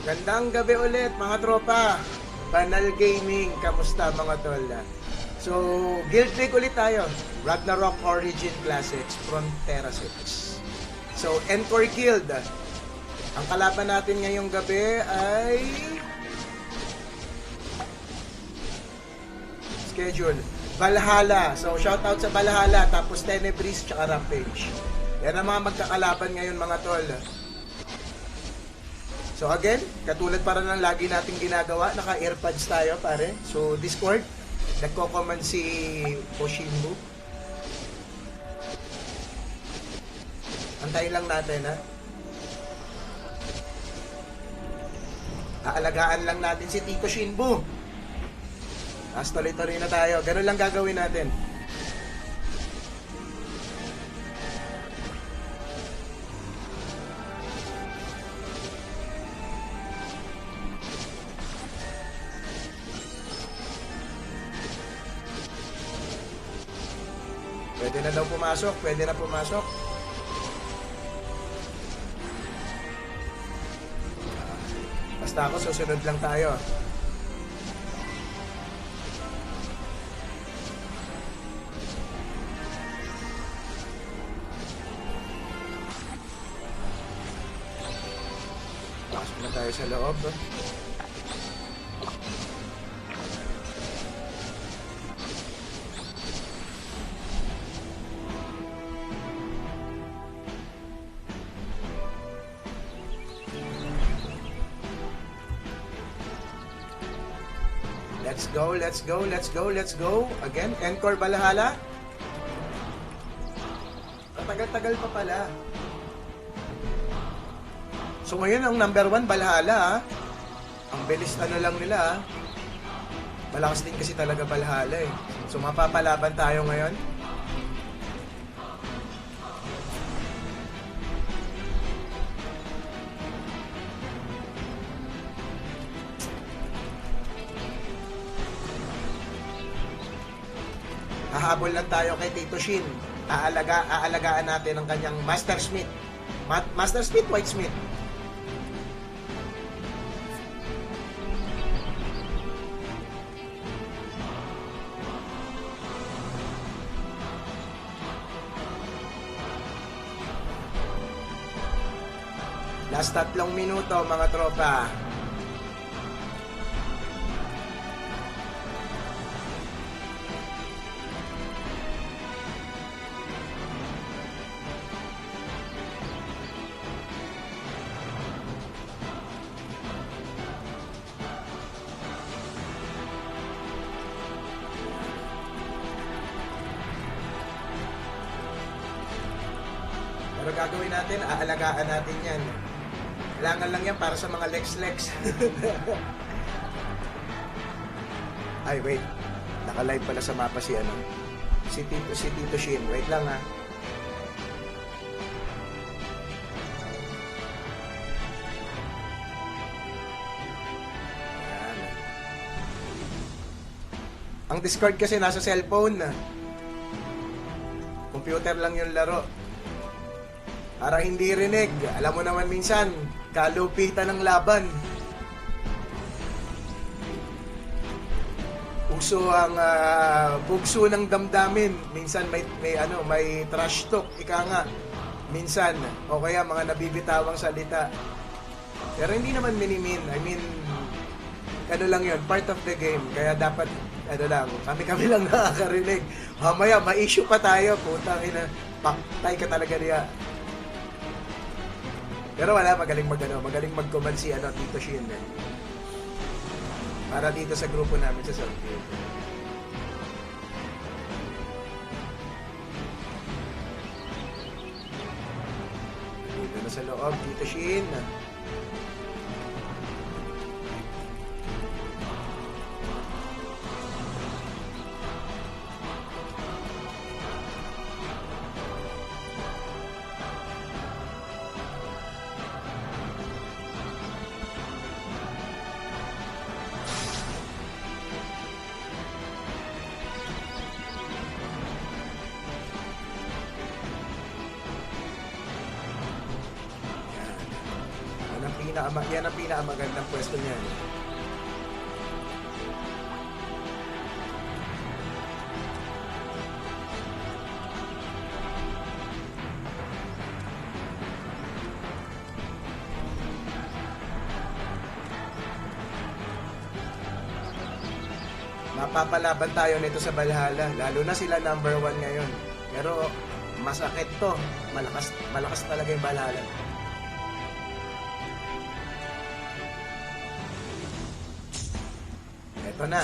Magandang gabi ulit mga tropa. Banal Gaming, kamusta mga tol? So, Guild League ulit tayo. Ragnarok Origin Classics, Frontera 6. So, Encore Guild. Ang kalaban natin ngayong gabi ay schedule Valhalla. So, shoutout sa Valhalla, tapos Tenebris, tsaka Rampage. Yan ang mga magkakalaban ngayon mga tol. So again, katulad para ng lagi nating ginagawa, naka-earpads tayo pare. So Discord, nagko-comment si Oshimbu. Antayin lang natin ha. Aalagaan lang natin si Tito Shinbu. Tapos tuloy-tuloy na tayo. Ganun lang gagawin natin. Pwede na daw pumasok, pwede na pumasok. Basta ako, susunod lang tayo. Pasok na tayo sa loob. Let's go, let's go, let's go, let's go. Again, Encore Valhalla. Katagal-tagal pa pala. So ngayon ang number 1 Valhalla ha. Ang bilis ano lang nila ha. Malakas din kasi talaga Valhalla eh. So mapapalaban tayo ngayon. Hahabol lang tayo kay Tito Shin. Aalagaan natin ang kanyang Master Smith. Master Smith, White Smith. Last 3 minuto mga tropa. Pero gagawin natin, aalagaan natin yan. Kailangan lang yan para sa mga lex-lex. Ay, wait. Naka-live pala sa mapa si ano. Si Tito Shin. Wait lang ha. Yan. Ang Discord kasi nasa cellphone. Computer lang yung laro. Para hindi rinig. Alam mo naman minsan, kalupitan ng laban. Uso ang bugso ng damdamin. Minsan may trash talk, ika nga. Minsan, o kaya mga nabibitawang salita. Pero hindi naman minimin. I mean, ano lang yun, part of the game. Kaya dapat, kami lang nakakarinig. Mamaya, ma-issue pa tayo. Putang ina, paktay ka talaga niya. Pero wala, magaling mag-command si Tito Shin. Para dito sa grupo namin sa Soundcube. Dito na sa loob, Tito Shin. yan ang pinakamagandang pwesto niya. Mapapalaban tayo nito sa Valhalla, lalo na sila number 1 ngayon. Pero masakit to, malakas talaga yung Valhalla. Ito na.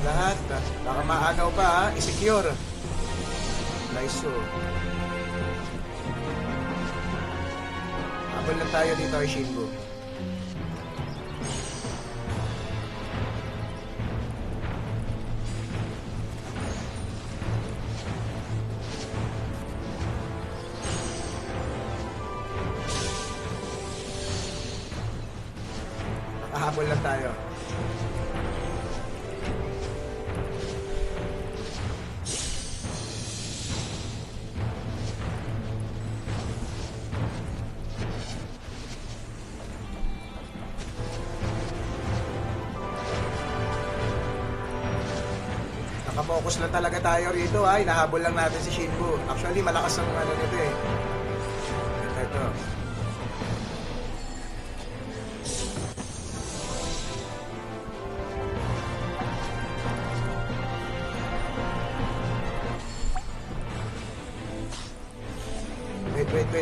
Lahat, baka maagaw pa ha, i-secure. Nice so. Habol lang tayo dito kay Shinbo. Nakahabol lang tayo. Nakapokus lang talaga tayo rito ha. Hinahabol lang natin si Shinbo. Actually, malakas ang ano nito eh. Ito.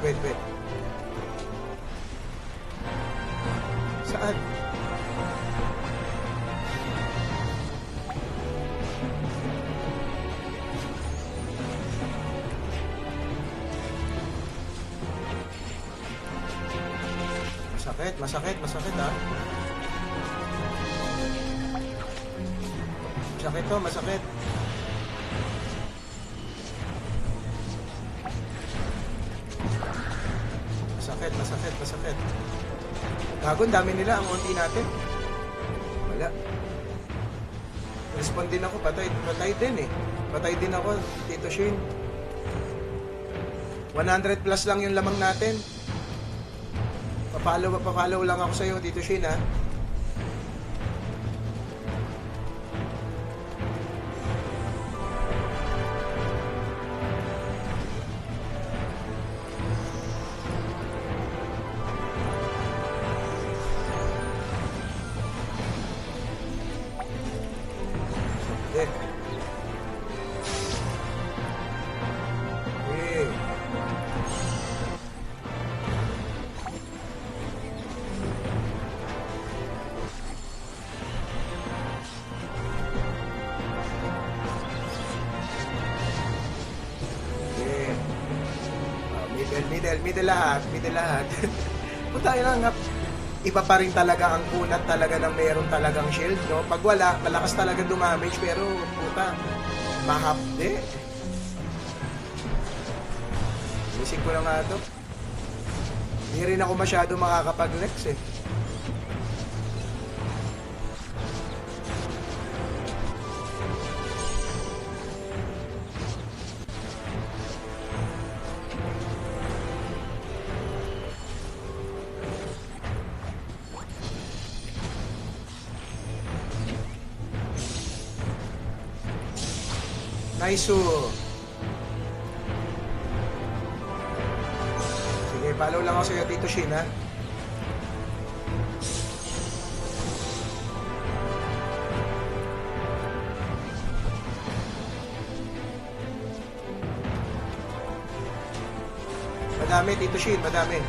Wait. Saan? Masakit ha. Masakit to, masakit. Masakit. Gago, dami nila ang unti natin. Wala. Respond din ako, patay din eh. Patay din ako, Tito Shin. 100 plus lang yung lamang natin. Papalo lang ako sa'yo, Tito Shin ha. Middle lahat. Punta lang nga, iba pa rin talaga ang kunat talaga ng meron talagang shield, no? Pag wala, malakas talaga dumamage, pero puta, mahapde. Isip ko na nga to. Hindi rin ako masyado makakapag-lex eh. Nice. Sige, follow lang ako sa'yo, Tito Shin, ha? Madami, Tito Shin, madami.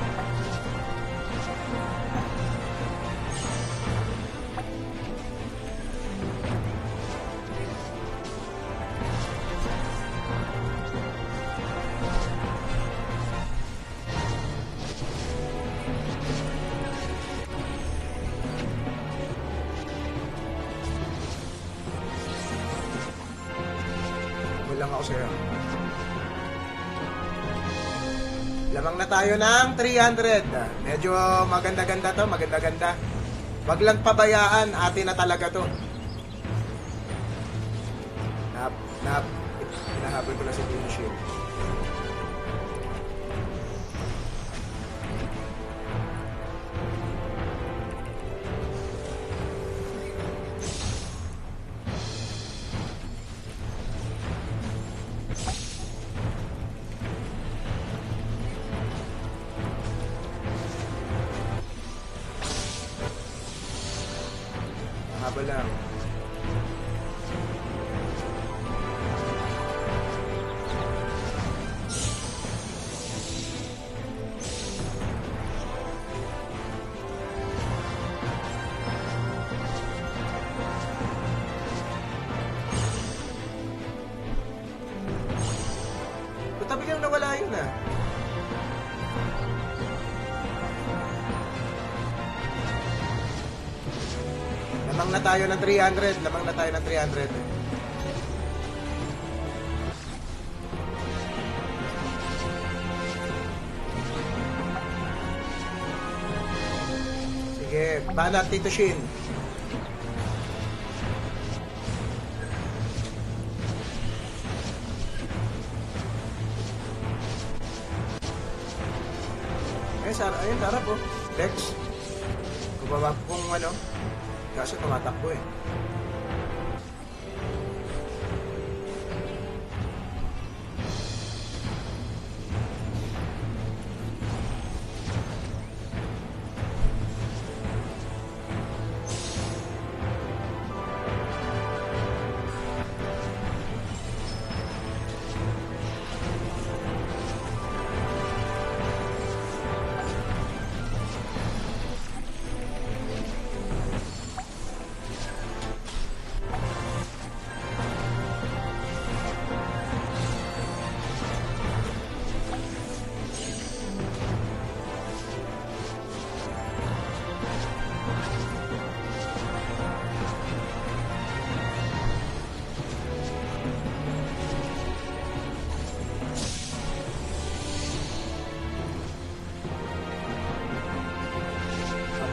Lang ako sa'yo. Lamang na tayo ng 300. Medyo maganda-ganda to, maganda-ganda. Wag lang pabayaan, atin na talaga to. Hinahabol ko na si Tito Shin. Habol lang. Ba't biglang nawala yun ah? Lamang na tayo ng 300. Lamang na tayo ng 300. Sige, banat Tito Shin. Ayun, sarap oh. Lex. Kubaba ko kung ano. Kasi tumatakbo eh.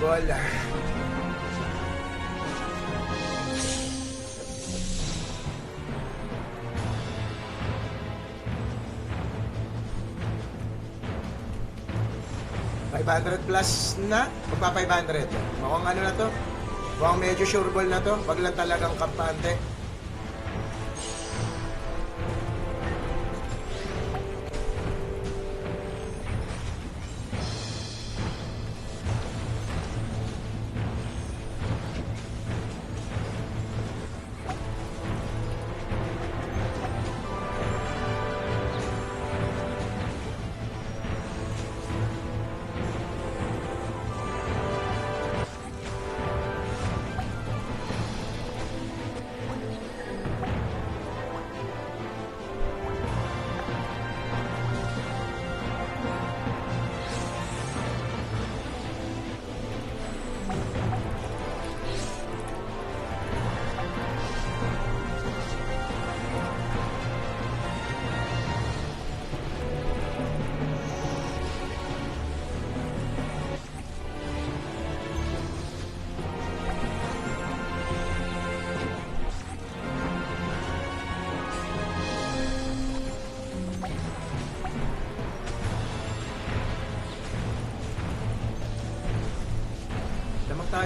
Wala. $500 plus na? Magpa 500. Mukhang ano na to? Mukhang medyo sureball na to. Wag lang talagang kampante.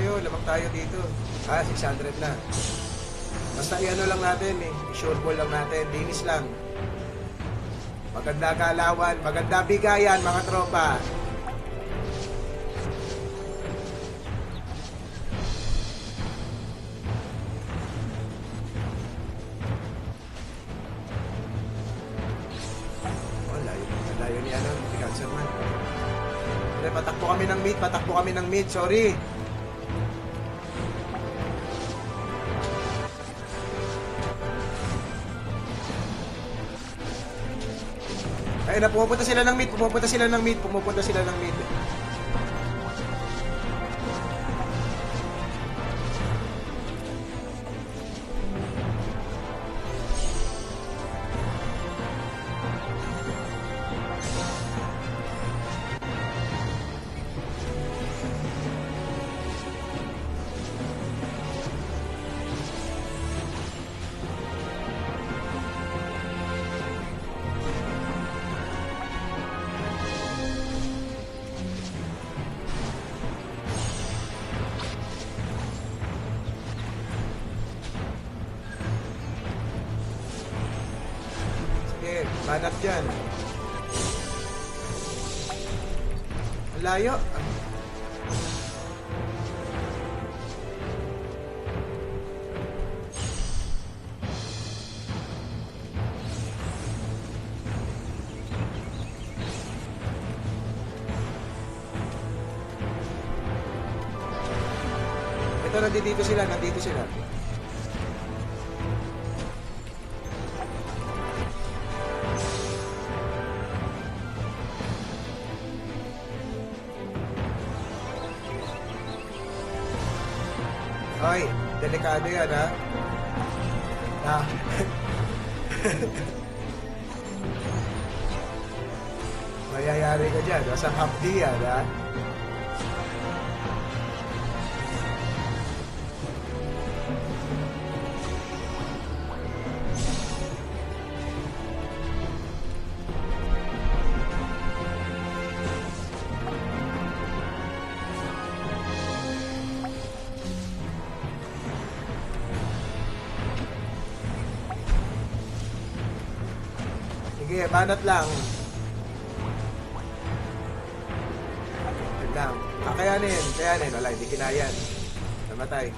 Lamang tayo dito. 600 na. Basta i-ano lang natin eh, i-sure ball lang natin, linis lang. Maganda galawan, maganda bigayan mga tropa. Oh, layo ni ano, ni Cancerman. Patakbo kami ng mid, patakbo kami ng mid, sorry. Ayun na, pumupunta sila ng mid, pumupunta sila ng mid, pumupunta sila ng mid. Banat dyan. Ang layo. Ito, nandito sila, nandito sila. Hoy, delikado yan, ha? Ah. Mayayari ka dyan, sa hapdi yan, ha? Sige, banat lang. Yan lang. Kayanin, kayanin. Wala, hindi kinayan. Namatay.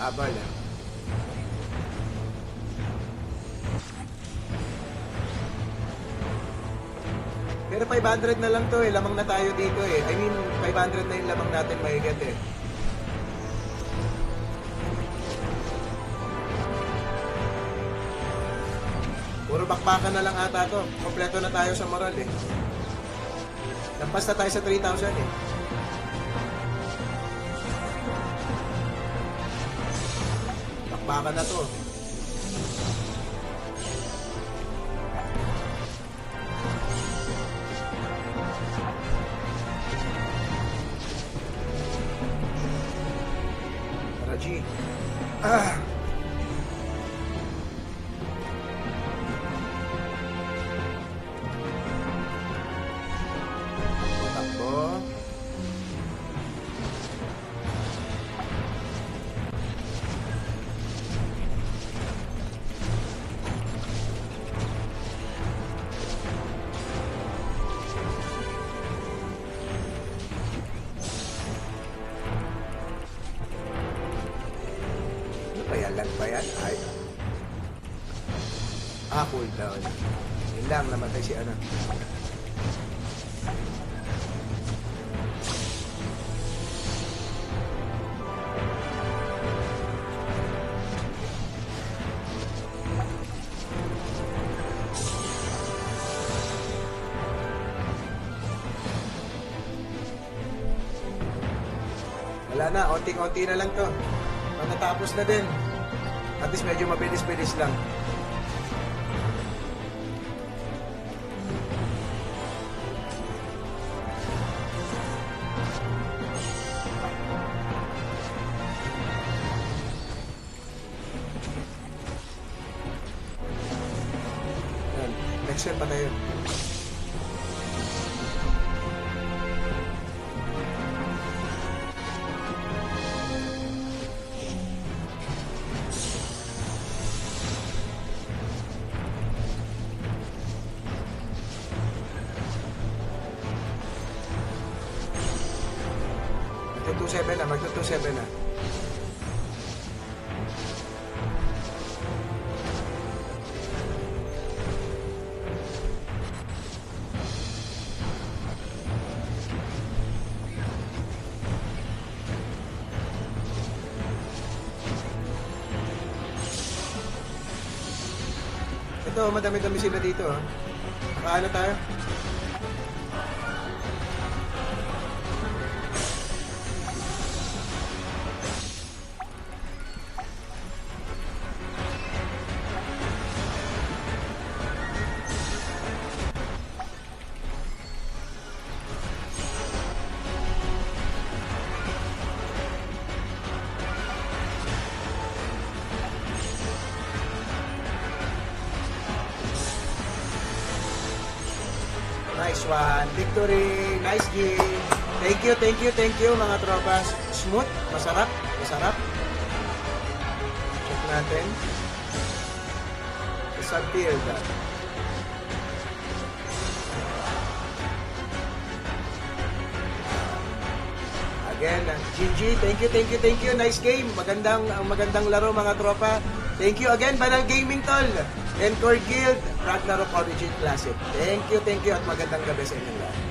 Abal. Pero 500 na lang to eh. Lamang na tayo dito eh. I mean, 500 na yung lamang natin maigat eh. Puro bakbakan na lang ata to. Kompleto na tayo sa moral eh. Lampas na tayo sa 3,000 eh. Bakbakan na to. Raji. Ah! Payalan pa yan? Ay. Cool down. Yun lang, namatay si ano. Wala na, onting-onti na lang to. Matatapos na din. At least medyo mabilis-bilis lang. Next year pa tayo. 2-7 na, magto-2-7 na. Ito, madami-dami sila dito. Nakaano tayo? Nice one. Victory. Nice game. Thank you mga tropa. Smooth. Masarap. Check natin. Subfield. Again, GG. Thank you. Nice game. Magandang laro mga tropa. Thank you again, Banal Gaming Tol. Encore Guild, Ragnarok Origin Classic. Thank you at magandang gabi sa inyo lahat.